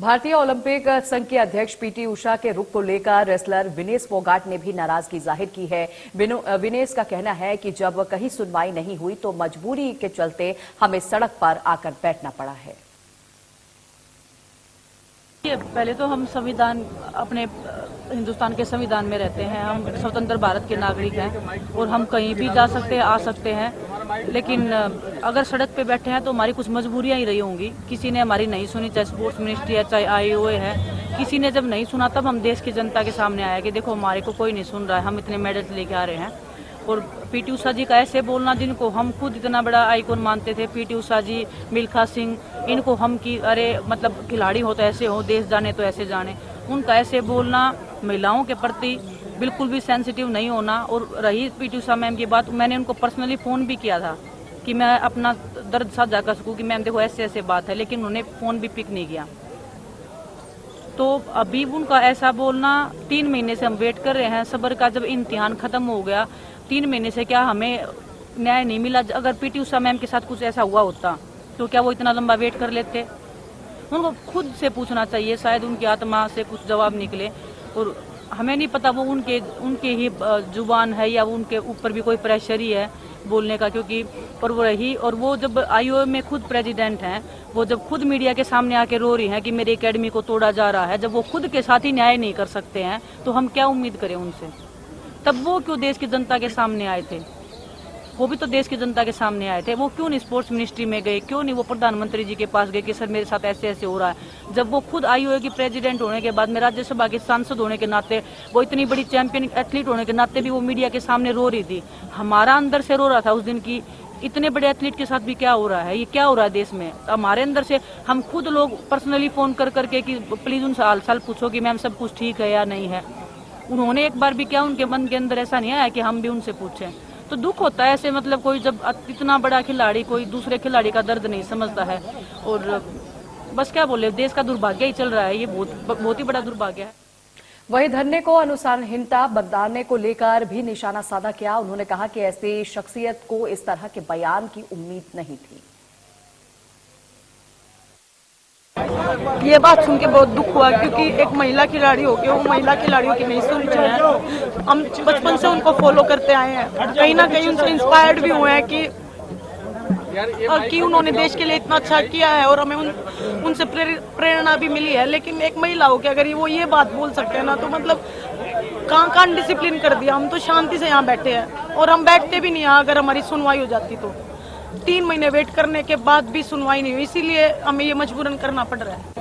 भारतीय ओलंपिक संघ के अध्यक्ष पीटी उषा के रुख को लेकर रेसलर विनेश फोगाट ने भी नाराजगी जाहिर की है। विनेश का कहना है कि जब कहीं सुनवाई नहीं हुई तो मजबूरी के चलते हमें सड़क पर आकर बैठना पड़ा है। पहले तो हम संविधान अपने हिंदुस्तान के संविधान में रहते हैं, हम स्वतंत्र भारत के नागरिक हैं और हम कहीं भी जा सकते हैं, आ सकते हैं। लेकिन अगर सड़क पे बैठे हैं तो हमारी कुछ मजबूरियां ही रही होंगी। किसी ने हमारी नहीं सुनी, चाहे स्पोर्ट्स मिनिस्ट्री है, चाहे आईओए है। किसी ने जब नहीं सुना तब हम देश की जनता के सामने आया कि देखो हमारे को कोई नहीं सुन रहा है, हम इतने मेडल लेके आ रहे हैं। और पीटी उषा जी का ऐसे बोलना, जिनको हम खुद इतना बड़ा आइकॉन मानते थे, पीटी उषा जी, मिल्खा सिंह, इनको हम की अरे मतलब खिलाड़ी हो तो ऐसे हो, देश जाने तो ऐसे जाने, उनका ऐसे बोलना, महिलाओं के प्रति बिल्कुल भी सेंसिटिव नहीं होना। और रही पीटी उषा मैम की बात, मैंने उनको पर्सनली फ़ोन भी किया था कि मैं अपना दर्द साझा कर सकूँ कि मैम देखो ऐसे ऐसे बात है, लेकिन उन्होंने फ़ोन भी पिक नहीं किया। तो अभी उनका ऐसा बोलना, 3 महीने से हम वेट कर रहे हैं, सब्र का जब इम्तिहान खत्म हो गया, 3 महीने से क्या हमें न्याय नहीं मिला। अगर पीटी उषा मैम के साथ कुछ ऐसा हुआ होता तो क्या वो इतना लंबा वेट कर लेते? उनको खुद से पूछना चाहिए, शायद उनकी आत्मा से कुछ जवाब निकले। और हमें नहीं पता वो उनके ही जुबान है या उनके ऊपर भी कोई प्रेशर ही है बोलने का, क्योंकि और वो रही। और वो जब आईओए में खुद प्रेसिडेंट हैं, वो जब खुद मीडिया के सामने आके रो रही हैं कि मेरी एकेडमी को तोड़ा जा रहा है, जब वो खुद के साथ ही न्याय नहीं कर सकते हैं तो हम क्या उम्मीद करें उनसे? तब वो क्यों देश की जनता के सामने आए थे? वो भी तो देश की जनता के सामने आए थे। वो क्यों नहीं स्पोर्ट्स मिनिस्ट्री में गए? क्यों नहीं वो प्रधानमंत्री जी के पास गए कि सर मेरे साथ ऐसे ऐसे हो रहा है? जब वो खुद आईओए की प्रेसिडेंट होने के बाद में, राज्यसभा के सांसद होने के नाते, वो इतनी बड़ी चैंपियन एथलीट होने के नाते भी वो मीडिया के सामने रो रही थी। हमारा अंदर से रो रहा था उस दिन की इतने बड़े एथलीट के साथ भी क्या हो रहा है, ये क्या हो रहा है देश में। हमारे अंदर से हम खुद लोग पर्सनली फोन कर करके कि प्लीज उनसे हाल चाल पूछो कि मैम सब कुछ ठीक है या नहीं है। उन्होंने एक बार भी क्या उनके मन के अंदर ऐसा नहीं आया कि हम भी उनसे पूछें? तो दुख होता है ऐसे, मतलब कोई जब इतना बड़ा खिलाड़ी कोई दूसरे खिलाड़ी का दर्द नहीं समझता है। और बस क्या बोले, देश का दुर्भाग्य ही चल रहा है, ये बहुत ही बड़ा दुर्भाग्य है। वहीं धरने को अनुशासनहीनता बरताने को लेकर भी निशाना साधा किया। उन्होंने कहा कि ऐसी शख्सियत को इस तरह के बयान की उम्मीद नहीं थी। ये बात सुन के बहुत दुख हुआ, क्योंकि एक महिला खिलाड़ी हो के वो महिला खिलाड़ियों की नहीं सुन रहे हैं। हम बचपन से उनको फॉलो करते आए हैं, कहीं ना कहीं उनसे इंस्पायर्ड भी हुए हैं कि उन्होंने देश के लिए इतना अच्छा किया है और हमें उनसे प्रेरणा भी मिली है। लेकिन एक महिला हो के अगर वो ये बात बोल सकते हैं ना, तो मतलब कहाँ डिसिप्लिन कर दिया। हम तो शांति से यहाँ बैठे हैं और हम बैठते भी नहीं यहाँ अगर हमारी सुनवाई हो जाती तो। 3 महीने वेट करने के बाद भी सुनवाई नहीं हुई, इसीलिए हमें ये मजबूरन करना पड़ रहा है।